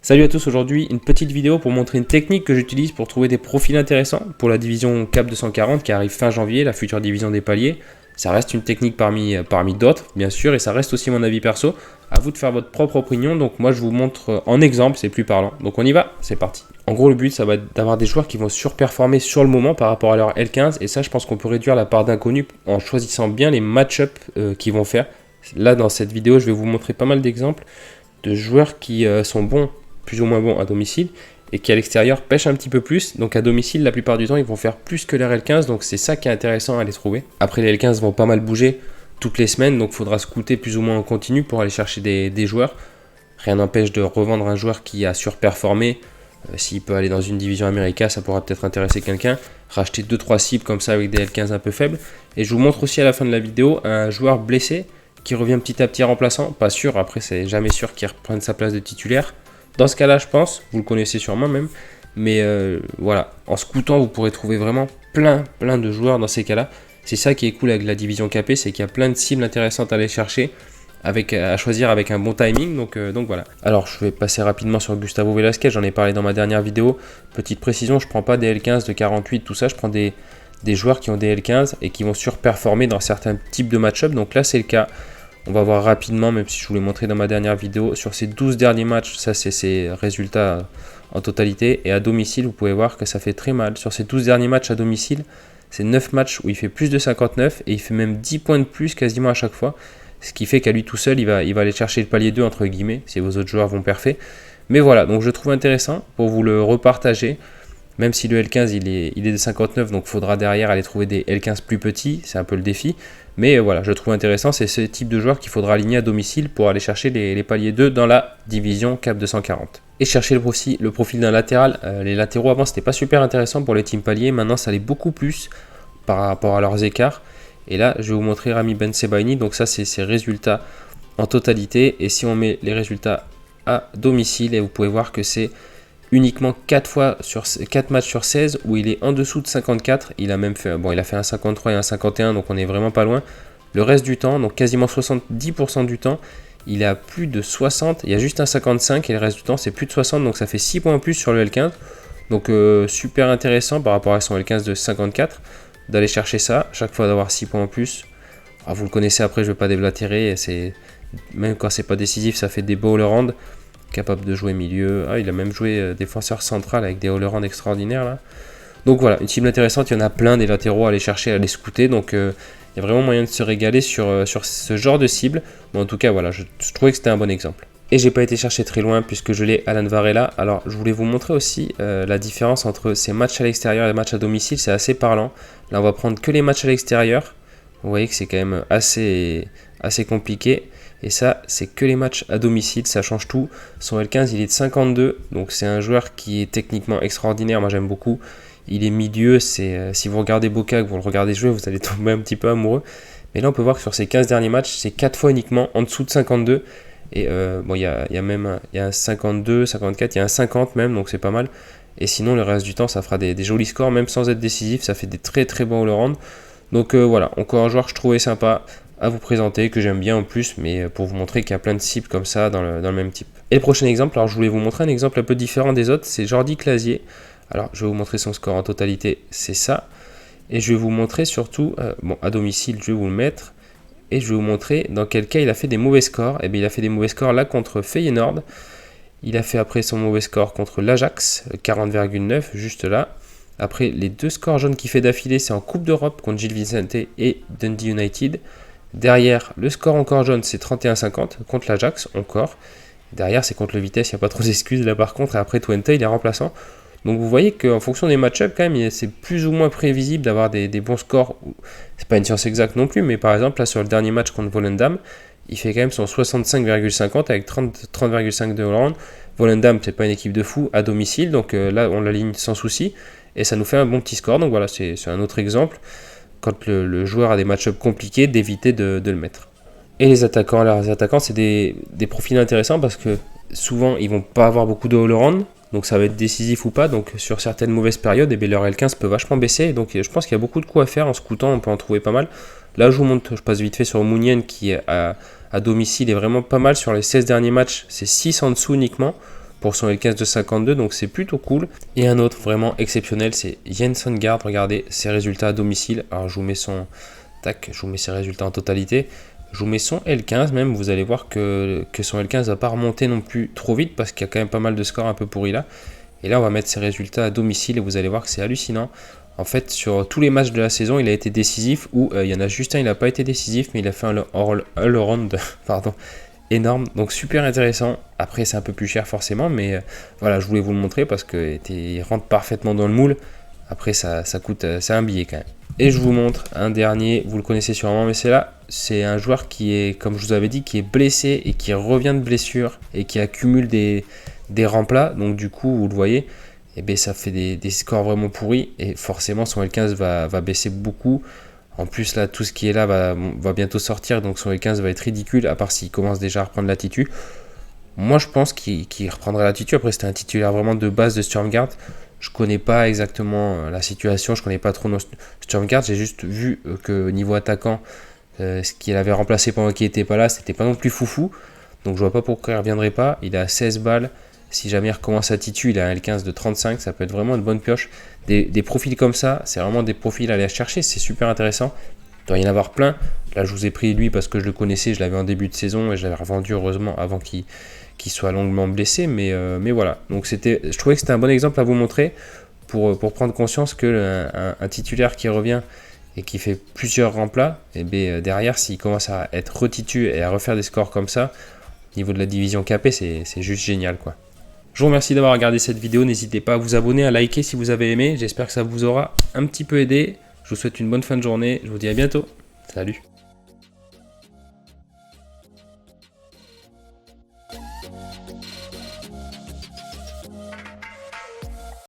Salut à tous, aujourd'hui une petite vidéo pour montrer une technique que j'utilise pour trouver des profils intéressants pour la division CAP 240 qui arrive fin janvier, la future division des paliers. Ça reste une technique parmi d'autres bien sûr et ça reste aussi mon avis perso. À vous de faire votre propre opinion, donc moi je vous montre en exemple, c'est plus parlant. Donc on y va, c'est parti. En gros le but ça va être d'avoir des joueurs qui vont surperformer sur le moment par rapport à leur L15 et ça je pense qu'on peut réduire la part d'inconnus en choisissant bien les match-up qu'ils vont faire. Là dans cette vidéo je vais vous montrer pas mal d'exemples de joueurs qui sont bons, plus ou moins bons à domicile et qui à l'extérieur pêchent un petit peu plus. Donc à domicile la plupart du temps ils vont faire plus que leur L15, donc c'est ça qui est intéressant à les trouver. Après les L15 vont pas mal bouger toutes les semaines, donc il faudra scouter plus ou moins en continu pour aller chercher des joueurs. Rien n'empêche de revendre un joueur qui a surperformé. S'il peut aller dans une division America, ça pourra peut-être intéresser quelqu'un. Racheter 2-3 cibles comme ça avec des L15 un peu faibles. Et je vous montre aussi à la fin de la vidéo un joueur blessé qui revient petit à petit remplaçant. Pas sûr, après c'est jamais sûr qu'il reprenne sa place de titulaire. Dans ce cas-là, je pense, vous le connaissez sûrement même, mais voilà, en scoutant, vous pourrez trouver vraiment plein de joueurs dans ces cas-là. C'est ça qui est cool avec la division KP, c'est qu'il y a plein de cibles intéressantes à aller chercher, à choisir avec un bon timing, donc voilà. Alors, je vais passer rapidement sur Gustavo Velasquez, j'en ai parlé dans ma dernière vidéo. Petite précision, je ne prends pas des L15 de 48, tout ça, je prends des joueurs qui ont des L15 et qui vont surperformer dans certains types de match-up, donc là, c'est le cas. On va voir rapidement, même si je vous l'ai montré dans ma dernière vidéo, sur ces 12 derniers matchs, ça c'est ses résultats en totalité. Et à domicile, vous pouvez voir que ça fait très mal. Sur ces 12 derniers matchs à domicile, c'est 9 matchs où il fait plus de 59 et il fait même 10 points de plus quasiment à chaque fois. Ce qui fait qu'à lui tout seul, il va aller chercher le palier 2 entre guillemets, si vos autres joueurs vont parfait. Mais voilà, donc je trouve intéressant pour vous le repartager. Même si le L15 il est de 59, donc il faudra derrière aller trouver des L15 plus petits, c'est un peu le défi. Mais voilà, je trouve intéressant, c'est ce type de joueur qu'il faudra aligner à domicile pour aller chercher les paliers 2 dans la division CAP 240. Et chercher le profil d'un latéral, les latéraux avant c'était pas super intéressant pour les teams paliers, maintenant ça l'est beaucoup plus par rapport à leurs écarts. Et là je vais vous montrer Rami Bensebaini, donc ça c'est ses résultats en totalité. Et si on met les résultats à domicile, et vous pouvez voir que c'est uniquement 4 matchs sur 16 où il est en dessous de 54. Il a même fait, il a fait un 53 et un 51, donc on est vraiment pas loin. Le reste du temps, donc quasiment 70% du temps, il est à plus de 60. Il y a juste un 55 et le reste du temps c'est plus de 60, donc ça fait 6 points en plus sur le L15. Donc super intéressant par rapport à son L15 de 54 d'aller chercher ça, chaque fois d'avoir 6 points en plus. Vous le connaissez, après je ne vais pas déblatérer, même quand c'est pas décisif ça fait des beaux all-around. Capable de jouer milieu. Il a même joué défenseur central avec des all-around extraordinaires là. Donc voilà, une cible intéressante, il y en a plein des latéraux à aller chercher, à les scouter. Donc il y a vraiment moyen de se régaler sur ce genre de cible. Bon, en tout cas, voilà, je trouvais que c'était un bon exemple. Et j'ai pas été chercher très loin puisque je l'ai Alan Varela. Alors je voulais vous montrer aussi la différence entre ces matchs à l'extérieur et les matchs à domicile, c'est assez parlant. Là on va prendre que les matchs à l'extérieur. Vous voyez que c'est quand même assez compliqué. Et ça, c'est que les matchs à domicile, ça change tout. Son L15, il est de 52, donc c'est un joueur qui est techniquement extraordinaire, moi j'aime beaucoup. Il est milieu, si vous regardez Boca, que vous le regardez jouer, vous allez tomber un petit peu amoureux. Mais là, on peut voir que sur ces 15 derniers matchs, c'est 4 fois uniquement en dessous de 52. Et il y a un 52, 54, il y a un 50 même, donc c'est pas mal. Et sinon, le reste du temps, ça fera des jolis scores, même sans être décisif, ça fait des très bons all-around. Donc voilà, encore un joueur que je trouvais sympa à vous présenter, que j'aime bien en plus, mais pour vous montrer qu'il y a plein de cibles comme ça dans le même type. Et le prochain exemple, alors je voulais vous montrer un exemple un peu différent des autres, c'est Jordi Clasier. Alors je vais vous montrer son score en totalité, c'est ça. Et je vais vous montrer surtout, à domicile je vais vous le mettre, et je vais vous montrer dans quel cas il a fait des mauvais scores. Et bien il a fait des mauvais scores là contre Feyenoord. Il a fait après son mauvais score contre l'Ajax, 40,9, juste là. Après les 2 scores jaunes qu'il fait d'affilée, c'est en Coupe d'Europe contre Gil Vicente et Dundee United. Derrière, le score encore jaune, c'est 31,50 contre l'Ajax, encore. Derrière, c'est contre le Vitesse, il n'y a pas trop d'excuses là par contre. Et après, Twente, il est remplaçant. Donc vous voyez qu'en fonction des match-ups, quand même, c'est plus ou moins prévisible d'avoir des bons scores. C'est pas une science exacte non plus, mais par exemple, là sur le dernier match contre Volendam, il fait quand même son 65,50 avec 30,5 de Hollande. Volendam, c'est pas une équipe de fou à domicile, donc là, on l'aligne sans souci. Et ça nous fait un bon petit score. Donc voilà, c'est un autre exemple. Quand le joueur a des match-ups compliqués, d'éviter de le mettre. Et les attaquants, c'est des profils intéressants parce que souvent, ils vont pas avoir beaucoup de all-around, donc ça va être décisif ou pas. Donc sur certaines mauvaises périodes, leur L15 peut vachement baisser. Donc je pense qu'il y a beaucoup de coups à faire en scoutant, on peut en trouver pas mal. Là, je vous montre, je passe vite fait sur Mounien qui est à domicile est vraiment pas mal. Sur les 16 derniers matchs, c'est 6 en dessous uniquement. pour son L15 de 52, donc c'est plutôt cool. Et un autre vraiment exceptionnel, c'est Jens Songaard. Regardez ses résultats à domicile. Alors je vous mets je vous mets ses résultats en totalité. Je vous mets son L15 même, vous allez voir que son L15 ne va pas remonter non plus trop vite parce qu'il y a quand même pas mal de scores un peu pourris là. Et là on va mettre ses résultats à domicile et vous allez voir que c'est hallucinant. En fait sur tous les matchs de la saison il a été décisif, ou il y en a juste un il n'a pas été décisif mais il a fait un all-around pardon, énorme, donc super intéressant. Après c'est un peu plus cher forcément, mais voilà, je voulais vous le montrer parce qu'il rentre parfaitement dans le moule. Après ça coûte, c'est un billet quand même. Et je vous montre un dernier, vous le connaissez sûrement, mais c'est un joueur qui est, comme je vous avais dit, qui est blessé et qui revient de blessure et qui accumule des remplats. Donc du coup, vous le voyez, et bien, ça fait des scores vraiment pourris et forcément son L15 va baisser beaucoup. En plus là, tout ce qui est là va bientôt sortir, donc son L15 va être ridicule, à part s'il commence déjà à reprendre l'attitude. Moi je pense qu'il reprendra l'attitude. Après c'était un titulaire vraiment de base de Sturmgard. Je connais pas exactement la situation, je connais pas trop Sturmgard, j'ai juste vu que niveau attaquant, ce qu'il avait remplacé pendant qu'il était pas là, c'était pas non plus foufou. Donc je vois pas pourquoi il reviendrait pas. Il a 16 balles. Si jamais il recommence à titu, il a un L15 de 35, ça peut être vraiment une bonne pioche. Des profils comme ça, c'est vraiment des profils à aller chercher, c'est super intéressant. Il doit y en avoir plein. Là, je vous ai pris lui parce que je le connaissais, je l'avais en début de saison et je l'avais revendu heureusement avant qu'il soit longuement blessé. Mais voilà, donc je trouvais que c'était un bon exemple à vous montrer pour prendre conscience qu'un titulaire qui revient et qui fait plusieurs remplats, et bien, derrière, s'il commence à être retitu et à refaire des scores comme ça, au niveau de la division KP, c'est juste génial, quoi. Je vous remercie d'avoir regardé cette vidéo. N'hésitez pas à vous abonner, à liker si vous avez aimé. J'espère que ça vous aura un petit peu aidé. Je vous souhaite une bonne fin de journée. Je vous dis à bientôt. Salut.